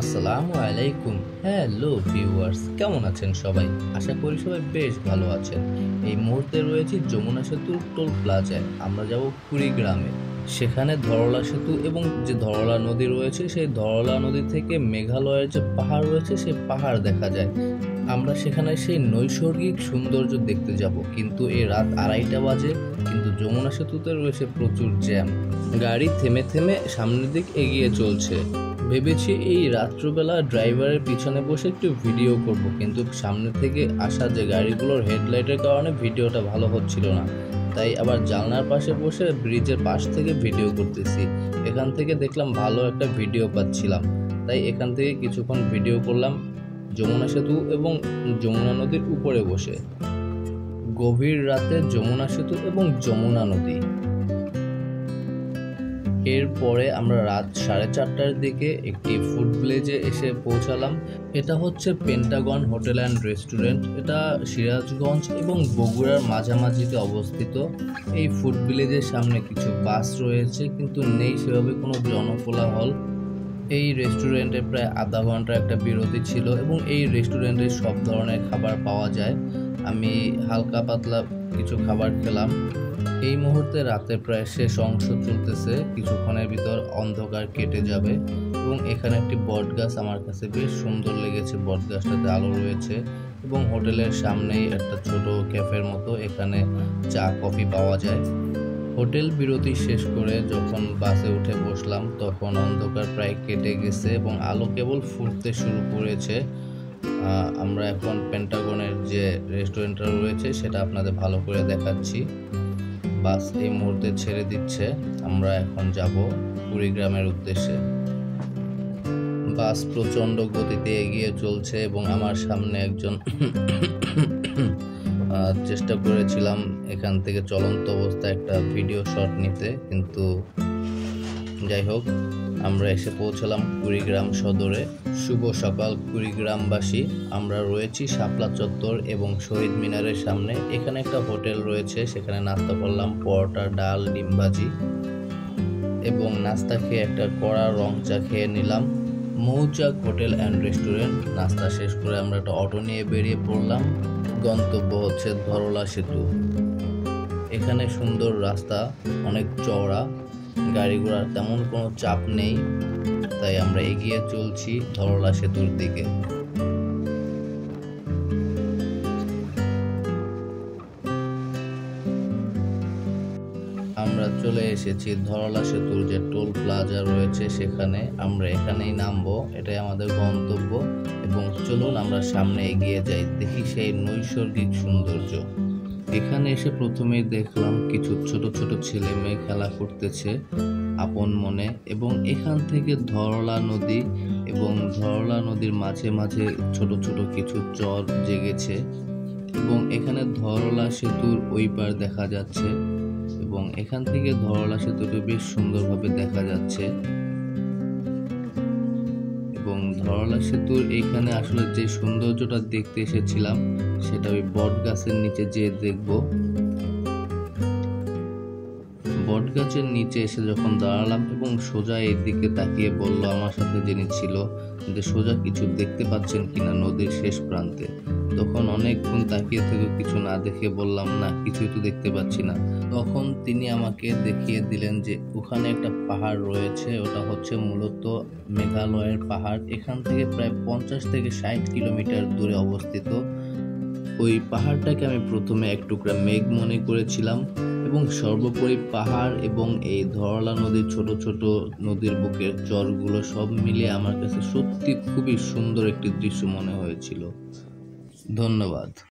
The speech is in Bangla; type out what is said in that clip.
আসসালামু আলাইকুম। হ্যালো ভিউয়ার্স, কেমন আছেন সবাই? আশা করি সবাই বেশ ভালো আছেন। এই মুহূর্তে রয়েছে যমুনা সেতুর টোল প্লাজায়। আমরা যাব কুড়িগ্রামে। সেখানে ধরলা সেতু এবং যে ধরলা নদী রয়েছে, সেই ধরলা নদী থেকে মেঘালয়ের যে পাহাড় রয়েছে, সেই পাহাড় দেখা যায়। আমরা সেখানে সেই নৈসর্গিক সৌন্দর্য দেখতে যাব, কিন্তু এই রাত 2:30 বাজে, কিন্তু যমুনা সেতুতে রয়েছে প্রচুর জ্যাম। গাড়ি থেমে থেমে সামনের দিক এগিয়ে চলছে। ভেবেছি এই রাত্রবেলা ড্রাইভারের পিছনে বসে একটু ভিডিও করব, কিন্তু সামনে থেকে আসা যে গাড়িগুলোর হেডলাইটের কারণে ভিডিওটা ভালো হচ্ছিল না। তাই আবার জানলার পাশে বসে ব্রিজের পাশ থেকে ভিডিও করতেছি। এখান থেকে দেখলাম ভালো একটা ভিডিও পাচ্ছিলাম, তাই এখান থেকে কিছুক্ষণ ভিডিও করলাম যমুনা সেতু এবং যমুনা নদীর উপরে বসে। গভীর রাতে যমুনা সেতু এবং যমুনা নদী। এরপরে আমরা রাত 4:30টার দিকে একটি ফুড ভিলেজে এসে পৌঁছালাম। এটা হচ্ছে পেন্টাগন হোটেল অ্যান্ড রেস্টুরেন্ট। এটা সিরাজগঞ্জ এবং বগুড়ার মাঝামাঝিতে অবস্থিত। এই ফুড ভিলেজের সামনে কিছু বাস রয়েছে, কিন্তু নেই সেভাবে কোনো জনকোলাহল। এই রেস্টুরেন্টে প্রায় আধা ঘন্টা একটা বিরতি ছিল এবং এই রেস্টুরেন্টে সব ধরনের খাবার পাওয়া যায়। আমি হালকা পাতলা কিছু খাবার খেলাম। এই মুহূর্তে রাতে প্রায় শেষ অংশ চলতেছে, কিছুক্ষণের ভিতর অন্ধকার কেটে যাবে। এবং এখানে একটি বট গাছ আমার কাছে বেশ সুন্দর লেগেছে। বট গাছটাতে আলো রয়েছে এবং হোটেলের সামনেই একটা ছোট ক্যাফের মতো, এখানে চা কফি পাওয়া যায়। হোটেল বিরতি শেষ করে যখন বাসে উঠে বসলাম, তখন অন্ধকার প্রায় কেটে গেছে এবং আলো কেবল ফুটতে শুরু করেছে। আমরা এখন পেন্টাগনের যে রেস্টুরেন্টটা রয়েছে সেটা আপনাদের ভালো করে দেখাচ্ছি। বাস এই মুহূর্তে ছেড়ে দিচ্ছে। আমরা এখন যাব কুড়িগ্রামের উদ্দেশ্যে। বাস প্রচণ্ড গতিতে এগিয়ে চলছে এবং আমার সামনে একজন চেষ্টা করেছিলাম এখান থেকে চলন্ত অবস্থায় একটা ভিডিও শট নিতে, কিন্তু যাই হোক, আমরা এসে পৌঁছালাম কুড়িগ্রাম সদরে। শুভ সকাল কুড়িগ্রামবাসী। আমরা রয়েছি শাপলা চত্বর এবং শহীদ মিনারের সামনে। এখানে একটা হোটেল রয়েছে, সেখানে নাস্তা করলাম পরোটা, ডাল, ডিম ভাজি এবং নাস্তা খেয়ে একটা কড়া রং চা খেয়ে নিলাম। মৌচাক হোটেল অ্যান্ড রেস্টুরেন্ট। নাস্তা শেষ করে আমরা একটা অটো নিয়ে বেরিয়ে পড়লাম। গন্তব্য হচ্ছে ধরলা সেতু। এখানে সুন্দর রাস্তা, অনেক চওড়া, গাড়ি ঘোড়ার তেমন কোনো চাপ নেই, তাই আমরা এগিয়ে চলছি ধরলা সেতুর দিকে। আমরা চলে এসেছি ধরলা সেতুর যে টোল প্লাজা রয়েছে সেখানে। আমরা এখানেই নামবো, এটাই আমাদের গন্তব্য। এবং চলুন আমরা সামনে এগিয়ে যাই, দেখি সেই নৈসর্গিক সৌন্দর্য। এখানে এসে প্রথমেই দেখলাম কিছু ছোট ছোট ছেলে মেয়ে খেলা করতেছে আপন মনে, এবং এখান থেকে ধরলা নদী এবং ধরলা নদীর মাঝে মাঝে ছোট ছোট কিছু চর জেগেছে এবং এখানে ধরলা সেতুর ওই পার দেখা যাচ্ছে এবং এখান থেকে ধরলা সেতুটি বেশ সুন্দরভাবে দেখা যাচ্ছে। এবং ধরলা সেতুর এইখানে আসলে যে সৌন্দর্যটা দেখতে এসেছিলাম সেটা ওই বট গাছের নিচে যেয়ে দেখব। বট গাছের নিচে এসে যখন দাঁড়ালাম এবং সোজা এই দিকে তাকিয়ে বলল আমার সাথে যিনি ছিল যে সোজা কিছু দেখতে পাচ্ছেন কিনা নদীর শেষ প্রান্তে। তখন অনেকক্ষণ তাকিয়ে থেকে কিছু না দেখে বললাম না, কিছুই তো দেখতে পাচ্ছি না। তখন তিনি আমাকে দেখিয়ে দিলেন যে ওখানে একটা পাহাড় রয়েছে, ওটা হচ্ছে মূলত মেঘালয়ের পাহাড়। এখান থেকে প্রায় 50 থেকে 60 কিলোমিটার দূরে অবস্থিত। ওই পাহাড়টাকে আমি প্রথমে এক টুকরা মেঘ মনে করেছিলাম এবং সর্বোপরি পাহাড় এবং এই ধরলা নদীর ছোট ছোট নদীর বুকের চরগুলো সব মিলিয়ে আমার কাছে সত্যি খুবই সুন্দর একটি দৃশ্য মনে হয়েছিল। ধন্যবাদ।